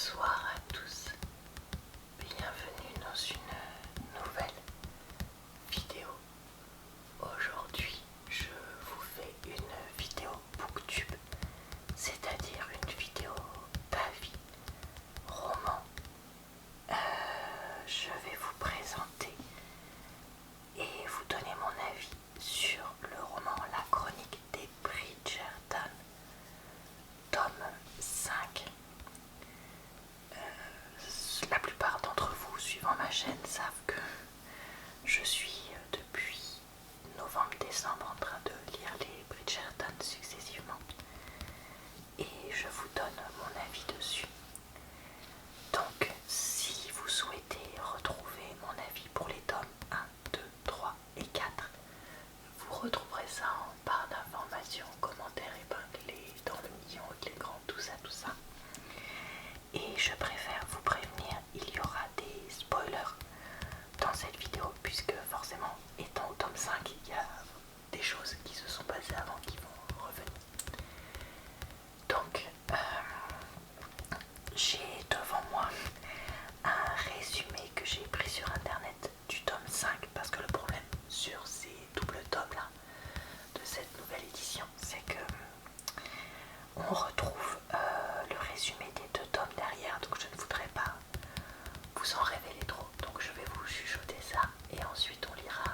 Bonsoir à tous, bienvenue dans une nouvelle vidéo. Aujourd'hui, je vous fais une vidéo booktube, c'est-à-dire une vidéo d'avis, roman. Je vais vous présenter et vous donner mon avis sur le roman La Chronique des Bridgerton, tome 5. La plupart d'entre vous suivant ma chaîne savent que je suis depuis novembre-décembre en train de lire les Bridgerton successivement et je vous donne mon avis dessus. Donc si vous souhaitez retrouver mon avis pour les tomes 1, 2, 3 et 4, vous retrouverez ça en barre d'informations, commentaires épinglés dans le million avec les grands, tout ça. Et je préfère vous prévenir, il y aura des spoilers dans cette vidéo puisque forcément, étant au tome 5, il y a des choses qui se sont passées avant qui vont revenir. Donc, j'ai devant moi un résumé que j'ai pris sur internet du tome 5 parce que le problème sur ces doubles tomes là de cette nouvelle édition, c'est que on retrouve le résumé des 2 tomes derrière, donc je ne voudrais pas vous en révéler trop, donc je vais vous chuchoter ça et ensuite on lira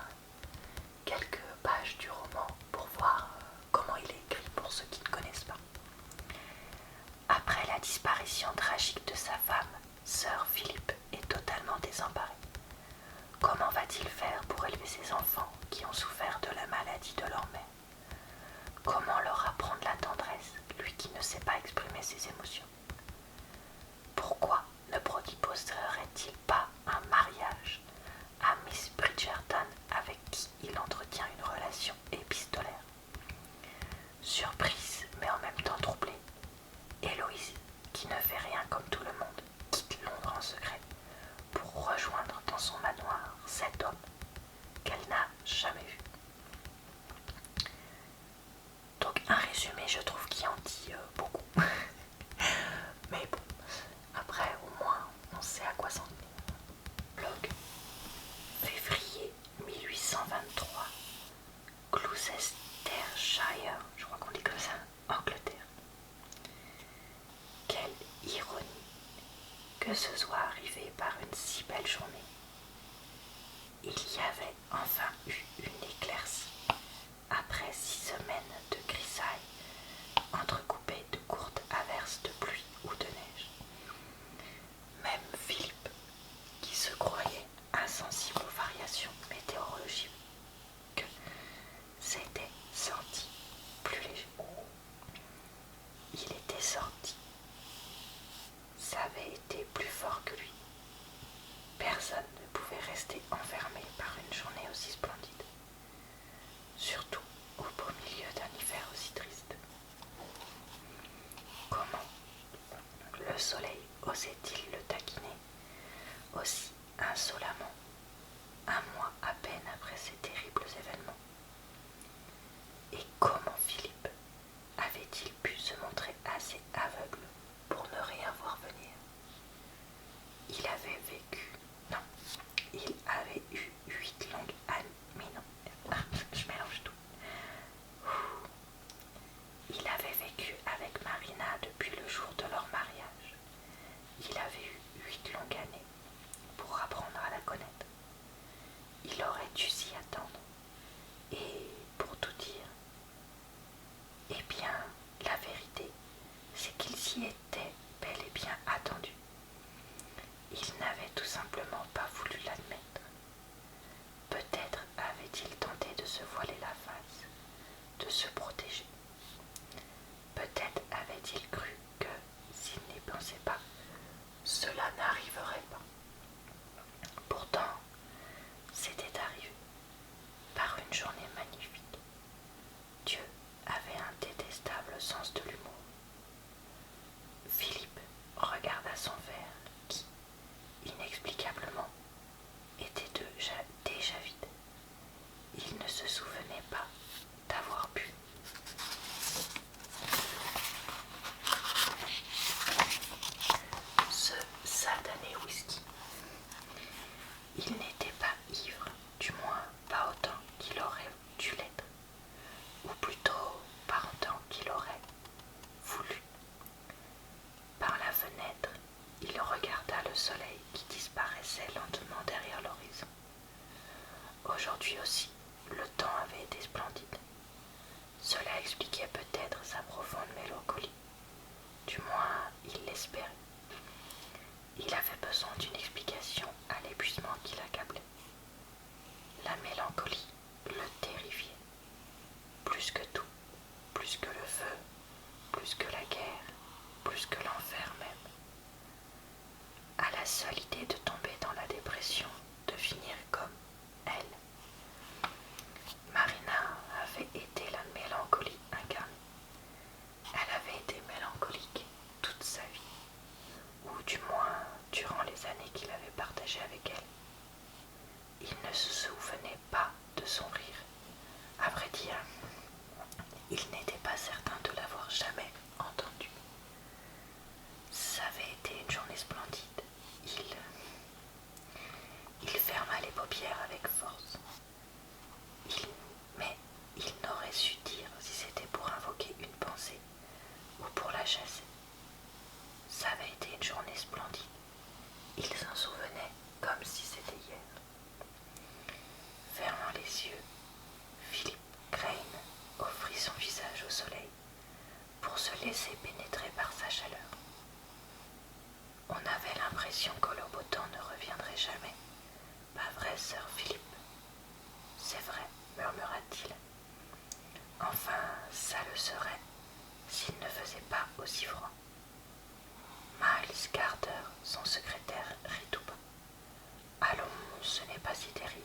quelques pages du roman pour voir comment il est écrit pour ceux qui ne connaissent pas. Après la disparition tragique de sa femme, Sir Philip est totalement désemparé. Comment va-t-il faire pour élever ses enfants qui ont souffert de la maladie de leur mère? Comment leur apprendre la tendresse, lui qui ne sait pas exprimer ses émotions? Pourquoi ne proposerait-il pas un mariage à Miss Bridgerton avec qui il entretient une relation épistolaire? Surprise, mais en même temps troublée, Héloïse, qui ne fait rien comme tout le monde, quitte Londres en secret pour rejoindre dans son manoir cet homme qu'elle n'a jamais vu. Donc un résumé, je trouve, qui en dit beaucoup. Mais bon, après au moins on sait à quoi s'en tenir. Blog, février 1823, Gloucestershire, je crois qu'on dit comme ça, Angleterre. Quelle ironie que ce soit arrivé par une si belle journée. Il y avait enfin eu une éclaircie après 6 semaines de grisaille entrecoupées de courtes averses de pluie ou de neige. Même Philippe, qui se croyait insensible aux variations météorologiques, s'était senti plus léger. Il était sorti. Ça avait été plus fort que lui. Personne ne pouvait rester enfermé par une journée aussi splendide, surtout au beau milieu d'un hiver aussi triste. Comment le soleil osait-il le taquiner aussi insolemment, un mois à peine après ces terribles événements? Et comment Philippe avait-il pu se montrer assez aveugle pour ne rien voir venir? Il avait vécu, non, il avait eu 8 longues années, mais non, je mélange tout. Il avait vécu avec Marina depuis le jour de leur mariage. Il avait eu 8 longues années pour apprendre à la connaître. Il aurait dû s'y attendre. Et pour tout dire, soleil qui disparaissait lentement derrière l'horizon. Aujourd'hui aussi, le temps avait été splendide. Cela expliquait peut-être sa profonde mélancolie. Du moins, il l'espérait. Il avait besoin d'une explication à l'épuisement qui l'accablait. La mélancolie le terrifiait. Plus que tout, plus que le feu, plus que la guerre, plus que l'enfer même. À la seule idée de tomber dans la dépression, de finir comme elle. Marina avait été la mélancolie incarnée. Elle avait été mélancolique toute sa vie, ou du moins durant les années qu'il avait partagées avec elle. Il ne se souvenait pas de son rire. À vrai dire, il n'était pas certain de l'avoir jamais entendu. Ça avait été une journée splendide. Il ferma les paupières avec force. Mais il n'aurait su dire si c'était pour invoquer une pensée ou pour la chasser. Ça avait été une journée splendide. Il s'en souvenait comme si c'était hier. Fermant les yeux, Philippe Crane offrit son visage au soleil pour se laisser pénétrer par sa chaleur. On avait l'impression que le beau temps ne reviendrait jamais. Pas vrai, sœur Philippe? C'est vrai, murmura-t-il. Enfin, ça le serait s'il ne faisait pas aussi froid. Miles Carter, son secrétaire, rit tout bas. Allons, ce n'est pas si terrible.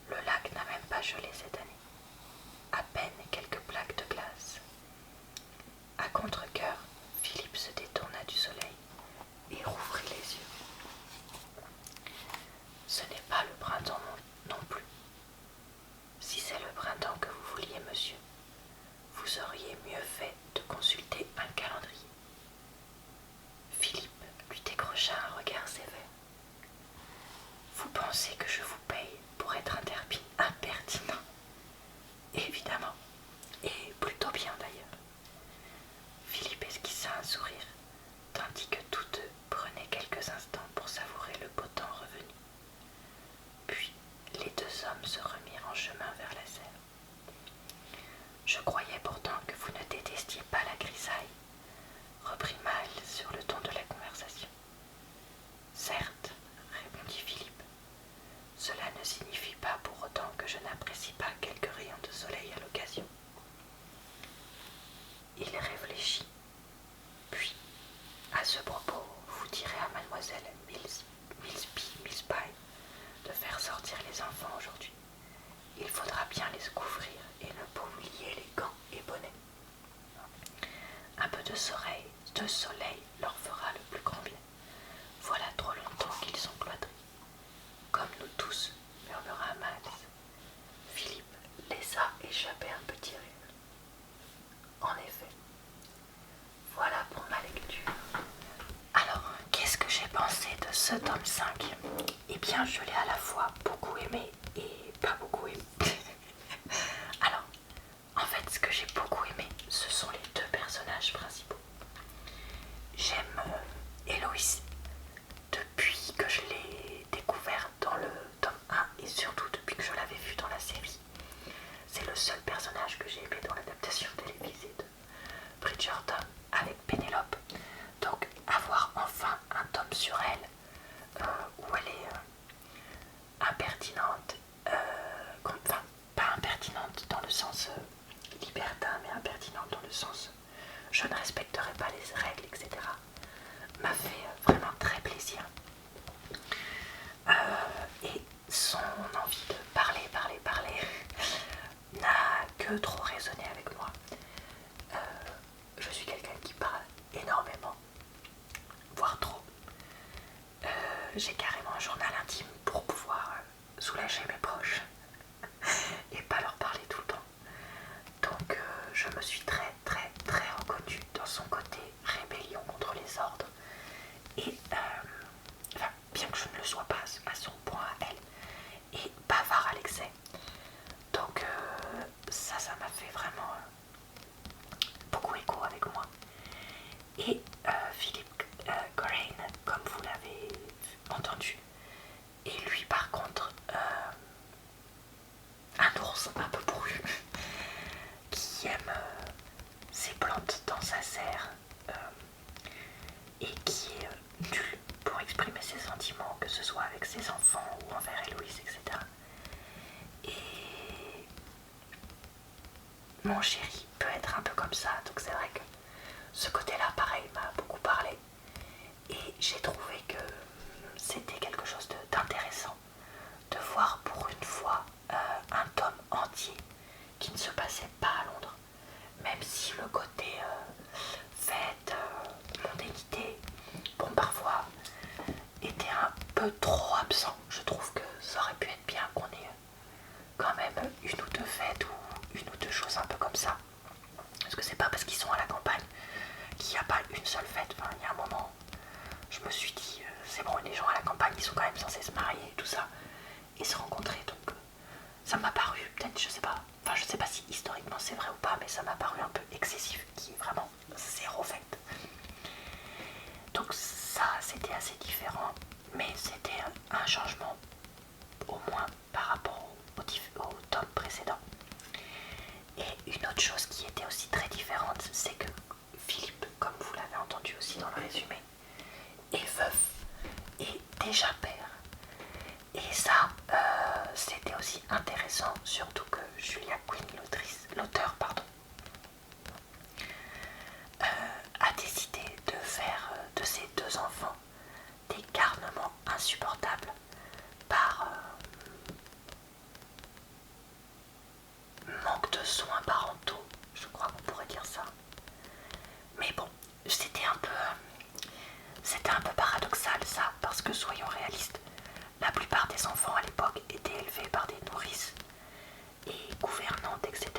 Le lac n'a même pas gelé cette année. À peine quelques plaques de glace. À contre-cœur, Philippe se détourna du soleil et rouvrit les yeux. Ce n'est pas le printemps non plus. Si c'est le printemps que vous vouliez, monsieur, vous auriez mieux fait de consulter un calendrier. Philippe lui décrocha un regard sévère. Vous pensez que je vous paye pour être impertinent? Évidemment, et plutôt bien d'ailleurs. Philippe esquissa un sourire, tandis que tous deux prenaient quelques instants pour savourer le beau temps revenu. Puis les deux hommes se remirent en chemin vers la serre. Je croyais pourtant que vous ne détestiez pas la grisaille, reprit Miles sur le ton de la conversation. Certes, répondit Philippe, cela ne signifie pas pour autant que je n'apprécie pas quelques rayons de soleil à l'occasion. Il réfléchit. Puis, à ce propos, vous direz à mademoiselle Millspy de faire sortir les enfants aujourd'hui. Il faudra bien les couvrir et ne pas oublier les gants et bonnets. Un peu de soleil leur fera le plus grand bien. Voilà trop longtemps qu'ils sont cloîtrés. Comme nous tous, murmura Miles. Philippe laissa échapper un petit rire. En effet, voilà pour ma lecture. Alors, qu'est-ce que j'ai pensé de ce tome 5? Eh bien, je l'ai à la fois beaucoup aimé et pas beaucoup aimé. Alors, en fait, ce que j'ai beaucoup aimé, ce sont les deux personnages principaux. J'aime Héloïse depuis que je l'ai découvert dans le tome 1 et surtout depuis que je l'avais vu dans la série. C'est le seul personnage que j'ai aimé dans l'adaptation télévisée de Bridgerton avec Pénélope. Donc avoir enfin un tome sur elle où elle est impertinente, enfin pas impertinente dans le sens libertin, mais impertinente dans le sens je ne respecterai pas les règles, etc. m'a fait vraiment très plaisir. Et son envie de parler n'a que trop résonné avec moi. Je suis quelqu'un qui parle énormément, voire trop. J'ai carrément un journal intime pour pouvoir soulager mes proches et pas leur parler tout le temps. Donc je me suis très reconnue dans son côté rébellion contre les ordres et enfin, bien que je ne le sois pas à son point à elle, et bavard à l'excès. Donc ça m'a fait vraiment beaucoup écho avec moi. Et Philippe Crane, comme vous l'avez sentiments, que ce soit avec ses enfants ou envers Héloïse, etc. Et mon chéri peut être un peu comme ça, donc c'est vrai que ce côté-là, pareil, m'a beaucoup parlé. Et j'ai trouvé que c'était quelque chose d'intéressant de voir pour une fois un tome entier qui ne se passait pas à Londres. Même si le côté fête, mondainité, bon parfois était un peu trop absent. Je trouve que ça aurait pu être bien qu'on ait quand même une ou deux fêtes ou une ou deux choses un peu comme ça. Parce que c'est pas parce qu'ils sont à la campagne qu'il n'y a pas une seule fête. Enfin, il y a un moment, je me suis dit, c'est bon, les gens à la campagne, ils sont quand même censés se marier et tout ça, et se rencontrer. Donc ça m'a paru, peut-être, je sais pas, enfin je sais pas si historiquement c'est vrai ou pas, mais ça m'a paru un peu excessif, qui est vraiment zéro fête. Donc ça, c'était assez différent, mais c'était un changement au moins par rapport au tome précédent. Et une autre chose qui était aussi très différente, c'est que Philippe, comme vous l'avez entendu aussi dans le résumé, est veuf et déjà père. Et ça, c'était aussi intéressant, surtout que Julia Quinn, l'auteur, a décidé de faire de ses deux enfants des garnements insupportables par manque de soins parentaux, je crois qu'on pourrait dire ça. Mais bon, c'était un peu paradoxal ça, parce que soyons réalistes, la plupart des enfants à l'époque étaient élevés par des nourrices et gouvernantes, etc.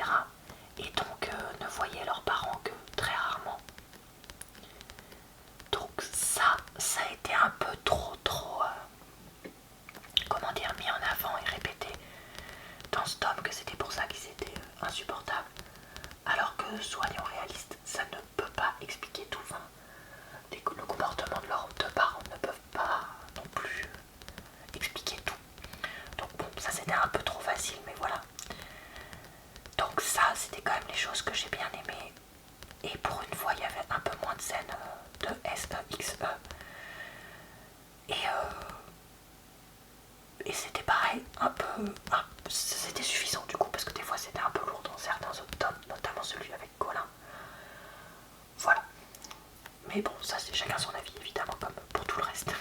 Et donc ne voyaient leurs parents que très rarement. Donc ça a été un peu trop, comment dire, mis en avant et répété dans ce tome que c'était pour ça qu'ils étaient insupportables. Alors que, soyons réalistes, ça ne peut pas expliquer tout. Enfin, le comportement de leurs deux parents ne peuvent pas non plus expliquer tout. Donc bon, ça c'était un peu trop facile, mais voilà. Donc ça, c'était quand même les choses que j'ai bien aimées. Et pour une fois, il y avait un peu moins de scènes de SEXE. Et c'était pareil, c'était suffisant du coup, parce que des fois c'était un peu lourd dans certains autres tomes, notamment celui avec Colin. Voilà. Mais bon, ça c'est chacun son avis, évidemment, comme pour tout le reste.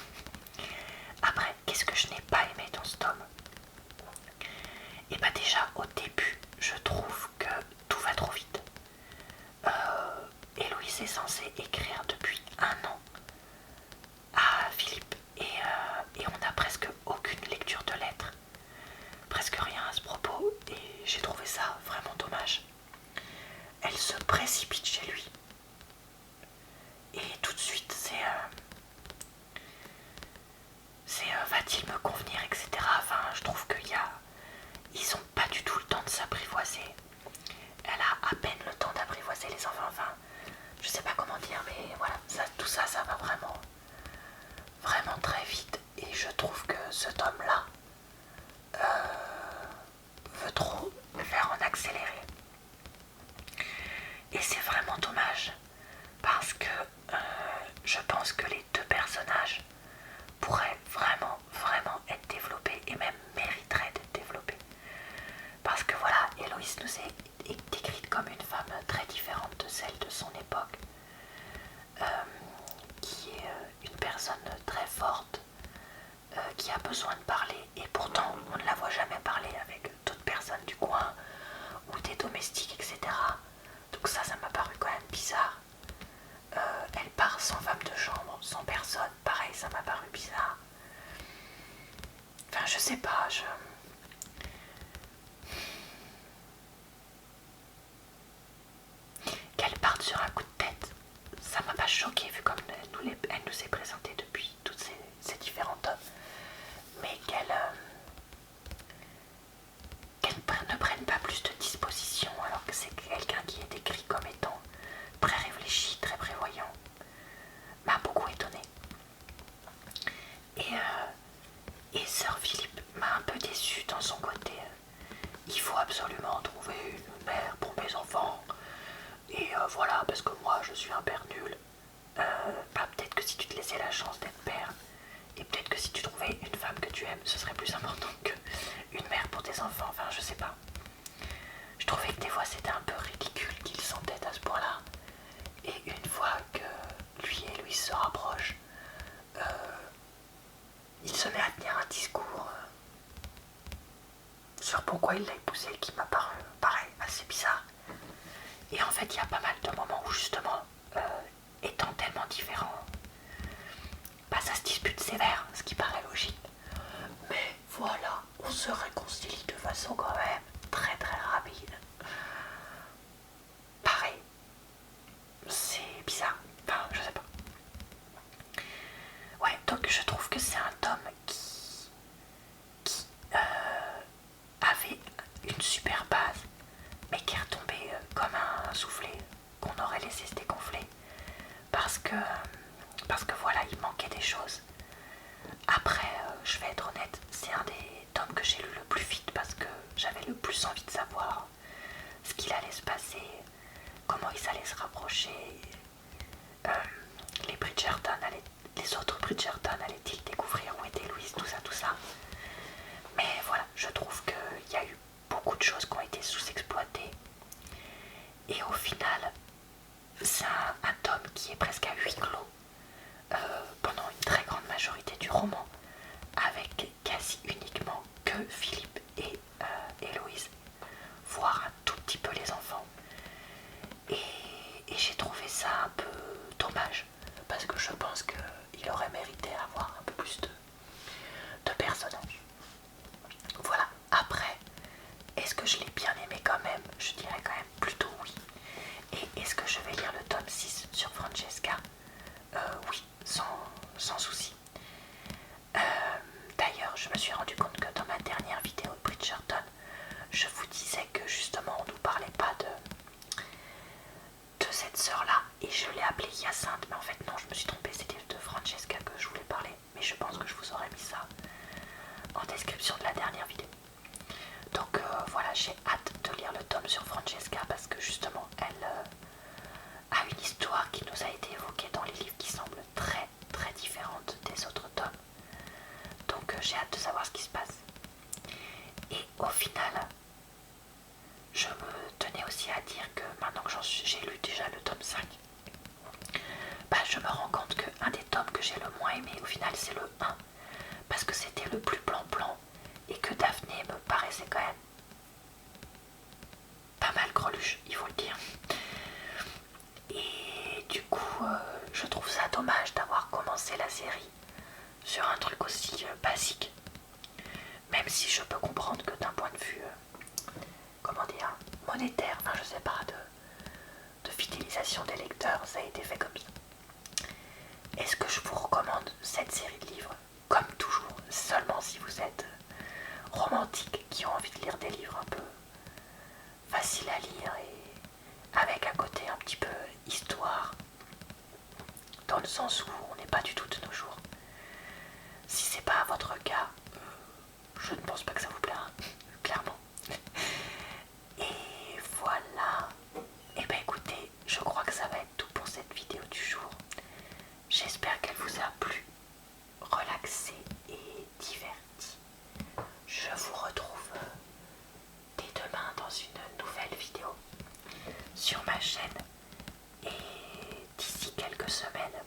Après, qu'est-ce que je n'ai pas aimé dans ce tome? Et bah déjà, au début, je trouve que tout va trop vite. Héloïse est censée écrire depuis 1 an à Philippe et on n'a presque aucune lecture de lettres, presque rien à ce propos, et j'ai trouvé ça vraiment dommage. Elle se précipite chez lui et tout de suite va-t-il me convenir, etc. Enfin, je trouve ils ont pas du tout le temps de s'apprivoiser. Elle a à peine le temps d'apprivoiser les enfants. Enfin, je sais pas comment dire, mais voilà, tout ça va vraiment très vite. Et je trouve que ce tome-là veut trop le faire en accéléré. Et c'est vraiment dommage, parce que je pense que les deux personnages pourraient vraiment être développés et même mériteraient d'être développés. Parce que voilà, Héloïse nous est décrite comme une femme très différente de celle de son époque, qui est une personne très forte, qui a besoin de parler, et pourtant on ne la voit jamais parler avec d'autres personnes du coin ou des domestiques, etc. Donc ça m'a paru quand même bizarre. Elle part sans femme de chambre, sans personne, pareil, ça m'a paru bizarre. Enfin, je sais pas, qu'elle parte sur un coup de tête, ça m'a pas choqué vu comme elle nous est présentée depuis toutes ces différents tomes. Mais qu'elle ne prenne pas plus de dispositions alors que c'est quelqu'un qui est décrit comme étant très réfléchi, très prévoyant, m'a beaucoup étonnée. Et Sir Philippe m'a un peu déçue dans son côté. Il faut absolument trouver une mère pour mes enfants. Et voilà, parce que moi je suis un père nul. Bah, peut-être que si tu te laissais la chance d'être père, et peut-être que si tu ce serait plus important qu'une mère pour des enfants, enfin je sais pas. Je trouvais que des fois c'était un peu ridicule qu'il s'entête à ce point-là. Et une fois que lui et Louise se rapprochent, il se met à tenir un discours sur pourquoi il l'a épousée qui m'a paru pareil assez bizarre. Et en fait il y a pas mal de moments où justement, étant tellement différents, bah, ça se dispute sévère, ce qui paraît logique. Mais voilà, on se réconcilie de façon quand même très très rapide. Pareil, c'est bizarre, enfin je sais pas. Ouais, donc je trouve que c'est un tome qui avait une super base, mais qui est retombé comme un soufflé qu'on aurait laissé se dégonfler. Parce que voilà, il manquait des choses. Après, je vais être honnête, c'est un des tomes que j'ai lu le plus vite parce que j'avais le plus envie de savoir ce qu'il allait se passer, comment ils allaient se rapprocher, les autres Bridgerton allaient-ils découvrir où était Louise, tout ça, tout ça. Mais voilà, je trouve qu'il y a eu beaucoup de choses qui ont été sous-exploitées. Et au final, c'est un tome qui est presque à huis clos pendant une très grande majorité du roman, avec quasi uniquement que Philippe et Héloïse, voire un tout petit peu les enfants. Et j'ai trouvé ça un peu dommage, parce que je pense qu'il aurait mérité avoir un peu plus de personnages. Voilà, après, est-ce que je l'ai bien aimé quand même? Je dirais quand même plutôt oui. Et est-ce que je vais lire le tome 6 sur Francesca? Oui, sans souci. D'ailleurs, je me suis rendu compte que dans ma dernière vidéo de Bridgerton, je vous disais que justement on ne nous parlait pas de cette sœur-là, et je l'ai appelée Hyacinthe, mais en fait non, je me suis trompée, c'était de Francesca que je voulais parler, mais je pense que je vous aurais mis ça en description de la dernière vidéo. Donc voilà, j'ai hâte de lire le tome sur Francesca parce que justement elle a une histoire qui nous a été évoquée dans les livres qui semble très très différente des autres tomes. Donc j'ai hâte de savoir ce qui se passe. Et au final, je me tenais aussi à dire que maintenant que j'ai lu déjà le tome 5, bah, je me rends compte qu'un des tomes que j'ai le moins aimé au final c'est le 1, parce que c'était le plus plan-plan et que Daphné me paraissait quand même pas mal greluche, il faut le dire. Et du coup, je trouve ça dommage d'avoir commencé la série sur un truc aussi basique. Même si je peux comprendre que d'un point de vue, comment dire, monétaire, enfin je sais pas, de fidélisation des lecteurs, ça a été fait comme ça. Est-ce que je vous recommande cette série de livres? Comme toujours, seulement si vous êtes romantique, qui ont envie de lire des livres un peu faciles à lire et avec un côté un petit peu histoire, dans le sens où on n'est pas du tout de nos jours. Si c'est pas votre cas, je ne pense pas que ça vous plaira, clairement. Et voilà. Et ben écoutez, je crois que ça va être tout pour cette vidéo du jour. J'espère qu'elle vous a plu, relaxé et diverti. Je vous retrouve dès demain dans une nouvelle vidéo sur ma chaîne. Et d'ici quelques semaines,